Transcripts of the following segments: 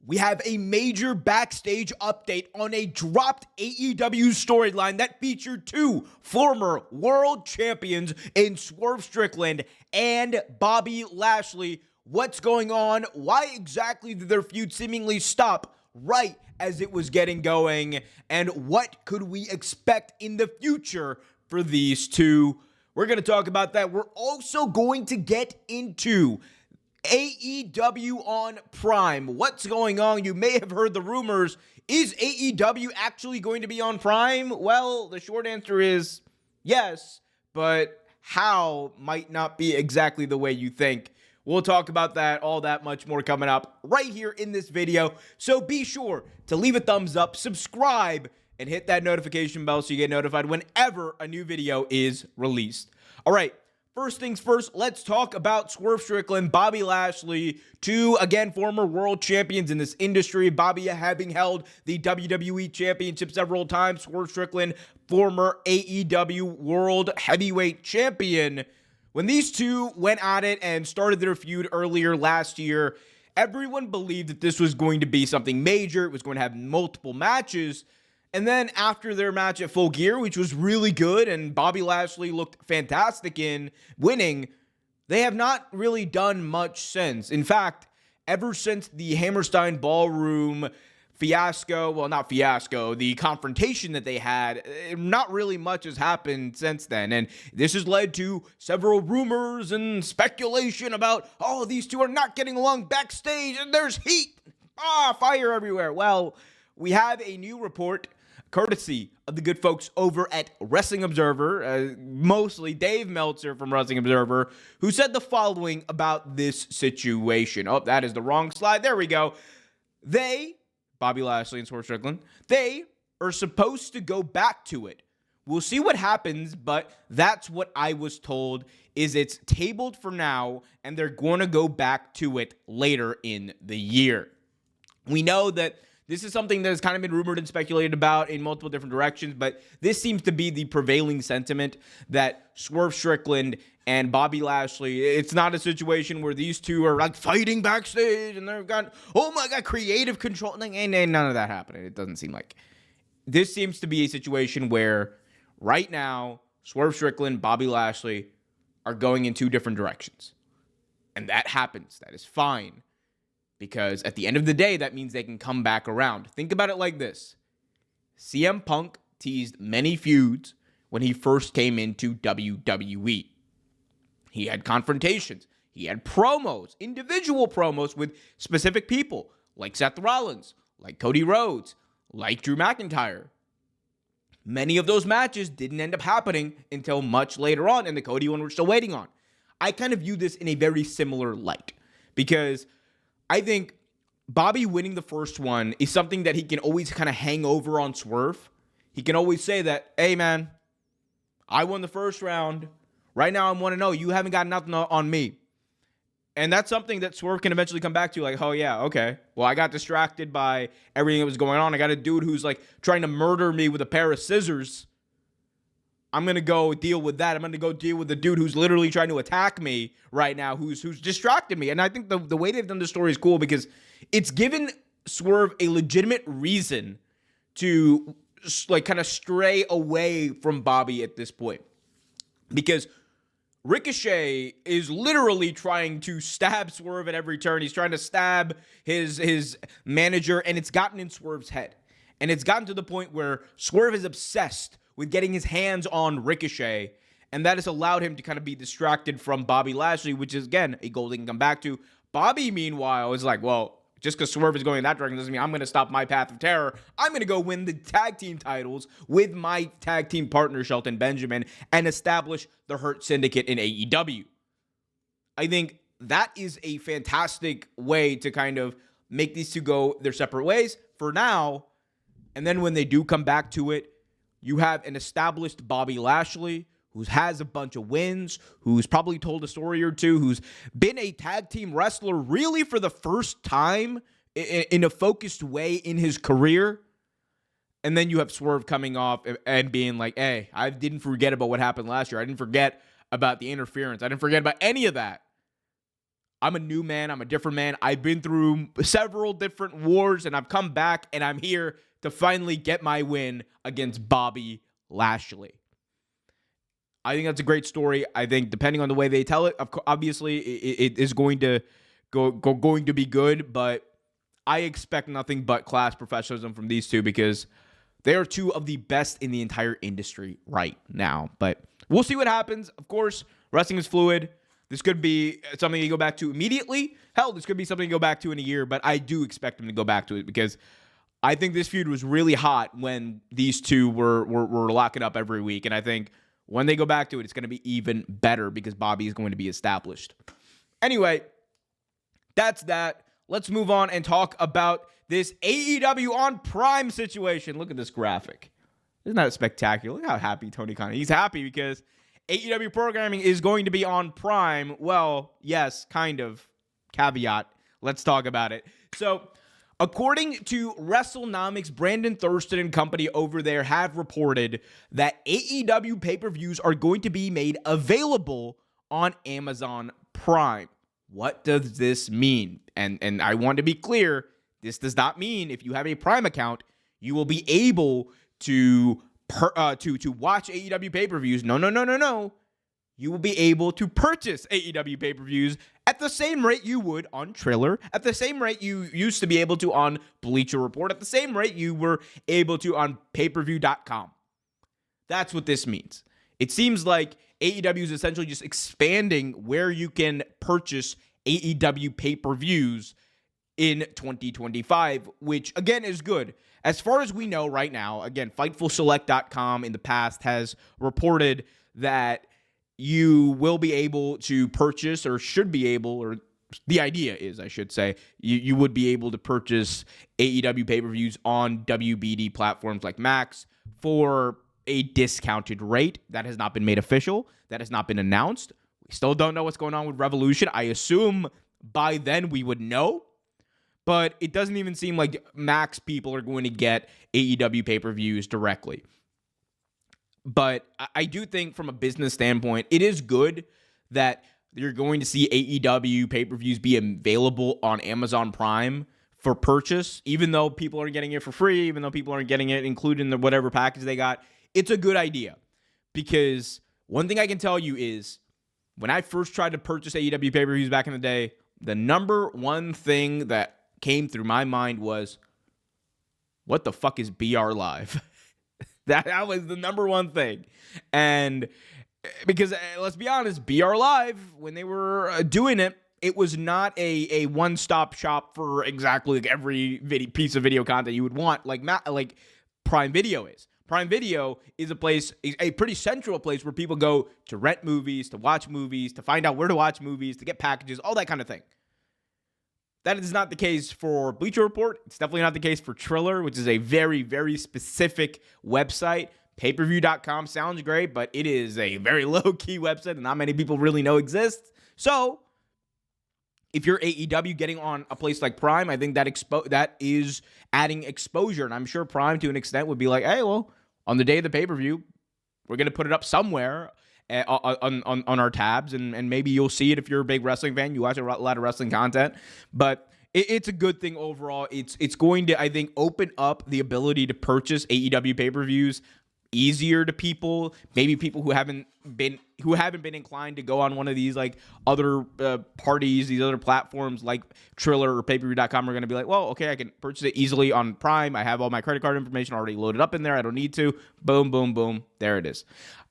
We have a major backstage update on a dropped AEW storyline that featured two former world champions in Swerve Strickland and Bobby Lashley. What's going on? Why exactly did their feud seemingly stop right as it was getting going? And what could we expect in the future for these two? We're going to talk about that. We're also going to get into AEW on Prime. What's going on? You may have heard the rumors. Is AEW actually going to be on Prime? Well, the short answer is yes, but how might not be exactly the way you think. We'll talk about that, all that much more coming up right here in this video. So be sure to leave a thumbs up, subscribe, and hit that notification bell so you get notified whenever a new video is released. All right. First things first, let's talk about Swerve Strickland, Bobby Lashley, two, again, former world champions in this industry. Bobby having held the WWE Championship several times. Swerve Strickland, former AEW World Heavyweight Champion. When these two went at it and started their feud earlier last year, everyone believed that this was going to be something major. It was going to have multiple matches. And then after their match at Full Gear, which was really good, and Bobby Lashley looked fantastic in winning, they have not really done much since. In fact, ever since the Hammerstein Ballroom fiasco, well, not fiasco, the confrontation that they had, not really much has happened since then. And this has led to several rumors and speculation about, oh, these two are not getting along backstage, and there's heat, fire everywhere. Well, we have a new report courtesy of the good folks over at Wrestling Observer, mostly Dave Meltzer from Wrestling Observer, who said the following about this situation. Oh, that is the wrong slide. There we go. They, Bobby Lashley and Swerve Strickland, they are supposed to go back to it. We'll see what happens, but that's what I was told, is it's tabled for now, and they're going to go back to it later in the year. We know that this is something that has kind of been rumored and speculated about in multiple different directions, but this seems to be the prevailing sentiment that Swerve Strickland and Bobby Lashley, it's not a situation where these two are like fighting backstage and they've got, oh my God, creative control. Ain't none of that happening. It doesn't seem like. This seems to be a situation where right now, Swerve Strickland, Bobby Lashley are going in two different directions. And that happens. That is fine. Because at the end of the day, that means they can come back around. Think about it like this. CM Punk teased many feuds when he first came into WWE. He had confrontations. He had promos, individual promos with specific people, like Seth Rollins, like Cody Rhodes, like Drew McIntyre. Many of those matches didn't end up happening until much later on, and the Cody one we're still waiting on. I kind of view this in a very similar light, because I think Bobby winning the first one is something that he can always kind of hang over on Swerve. He can always say that, hey, man, I won the first round. Right now, I'm 1-0. You haven't got nothing on me. And that's something that Swerve can eventually come back to, like, oh, yeah, okay. Well, I got distracted by everything that was going on. I got a dude who's, like, trying to murder me with a pair of scissors. I'm going to go deal with that. I'm going to go deal with the dude who's literally trying to attack me right now, who's distracted me. And I think the way they've done the story is cool because it's given Swerve a legitimate reason to, like, kind of stray away from Bobby at this point. Because Ricochet is literally trying to stab Swerve at every turn. He's trying to stab his manager, and it's gotten in Swerve's head. And it's gotten to the point where Swerve is obsessed with getting his hands on Ricochet, and that has allowed him to kind of be distracted from Bobby Lashley, which is, again, a goal they can come back to. Bobby, meanwhile, is like, well, just because Swerve is going in that direction doesn't mean I'm going to stop my path of terror. I'm going to go win the tag team titles with my tag team partner, Shelton Benjamin, and establish the Hurt Syndicate in AEW. I think that is a fantastic way to kind of make these two go their separate ways for now, and then when they do come back to it, you have an established Bobby Lashley who has a bunch of wins, who's probably told a story or two, who's been a tag team wrestler really for the first time in a focused way in his career. And then you have Swerve coming off and being like, hey, I didn't forget about what happened last year. I didn't forget about the interference. I didn't forget about any of that. I'm a new man. I'm a different man. I've been through several different wars, and I've come back, and I'm here to finally get my win against Bobby Lashley. I think that's a great story. I think depending on the way they tell it, obviously it is going to going to be good, but I expect nothing but class professionalism from these two because they are two of the best in the entire industry right now. But we'll see what happens. Of course, wrestling is fluid. This could be something you go back to immediately. Hell, this could be something you go back to in a year, but I do expect them to go back to it because I think this feud was really hot when these two were locking up every week. And I think when they go back to it, it's going to be even better because Bobby is going to be established. Anyway, that's that. Let's move on and talk about this AEW on Prime situation. Look at this graphic. Isn't that spectacular? Look how happy Tony Khan is. He's happy because AEW programming is going to be on Prime. Well, yes, kind of. Caveat. Let's talk about it. So, according to WrestleNomics, Brandon Thurston and company over there have reported that AEW pay-per-views are going to be made available on Amazon Prime. What does this mean? And I want to be clear, this does not mean if you have a Prime account, you will be able to watch AEW pay-per-views. No. You will be able to purchase AEW pay-per-views at the same rate you would on Triller, at the same rate you used to be able to on Bleacher Report, at the same rate you were able to on payperview.com. That's what this means. It seems like AEW is essentially just expanding where you can purchase AEW pay-per-views in 2025, which, again, is good. As far as we know right now, again, FightfulSelect.com in the past has reported that you will be able to purchase, or should be able, or the idea is, I should say, you would be able to purchase AEW pay-per-views on WBD platforms like Max for a discounted rate. That has not been made official. That has not been announced. We still don't know what's going on with Revolution. I assume by then we would know, but it doesn't even seem like Max people are going to get AEW pay-per-views directly. But I do think from a business standpoint, it is good that you're going to see AEW pay-per-views be available on Amazon Prime for purchase, even though people aren't getting it for free, even though people aren't getting it included in the whatever package they got. It's a good idea because one thing I can tell you is when I first tried to purchase AEW pay-per-views back in the day, the number one thing that came through my mind was, what the fuck is BR Live? That was the number one thing. And because let's be honest, BR Live, when they were doing it, it was not a one-stop shop for exactly like every piece of video content you would want, like Prime Video is. Prime Video is a pretty central place where people go to rent movies, to watch movies, to find out where to watch movies, to get packages, all that kind of thing. That is not the case for Bleacher Report. It's definitely not the case for Triller, which is a very, very specific website. Payperview.com sounds great, but it is a very low-key website that not many people really know exists. So, if you're AEW getting on a place like Prime, I think that is adding exposure. And I'm sure Prime, to an extent, would be like, hey, well, on the day of the pay-per-view, we're going to put it up somewhere on our tabs, and maybe you'll see it if you're a big wrestling fan. You watch a lot of wrestling content, but it's a good thing overall. It's going to, I think, open up the ability to purchase AEW pay-per-views easier to people, maybe people who haven't been inclined to go on one of these like other parties, these other platforms like Triller or payperview.com are going to be like, well, okay, I can purchase it easily on Prime. I have all my credit card information already loaded up in there. I don't need to. Boom, boom, boom. There it is.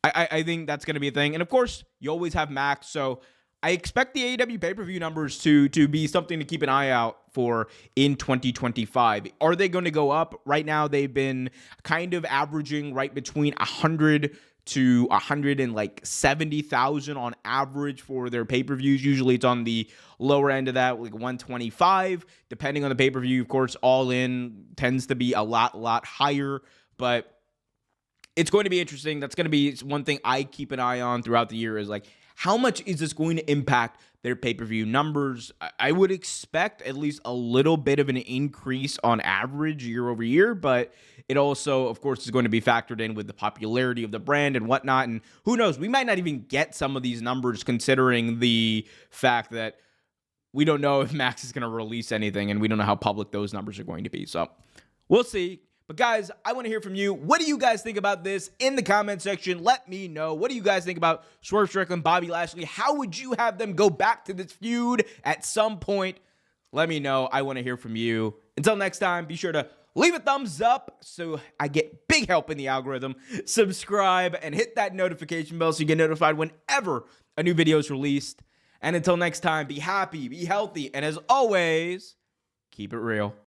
I think that's going to be a thing. And of course, you always have Max. So I expect the AEW pay-per-view numbers to be something to keep an eye out for in 2025. Are they going to go up? Right now, they've been kind of averaging right between 100 to 170,000 on average for their pay-per-views. Usually it's on the lower end of that, like 125. Depending on the pay-per-view, of course, All In tends to be a lot higher. But it's going to be interesting. That's going to be one thing I keep an eye on throughout the year is like, how much is this going to impact their pay-per-view numbers? I would expect at least a little bit of an increase on average year over year, but it also, of course, is going to be factored in with the popularity of the brand and whatnot. And who knows, we might not even get some of these numbers considering the fact that we don't know if Max is going to release anything, and we don't know how public those numbers are going to be. So we'll see. But guys, I want to hear from you. What do you guys think about this in the comment section? Let me know. What do you guys think about Swerve Strickland, Bobby Lashley? How would you have them go back to this feud at some point? Let me know. I want to hear from you. Until next time, be sure to leave a thumbs up so I get big help in the algorithm. Subscribe and hit that notification bell so you get notified whenever a new video is released. And until next time, be happy, be healthy, and as always, keep it real.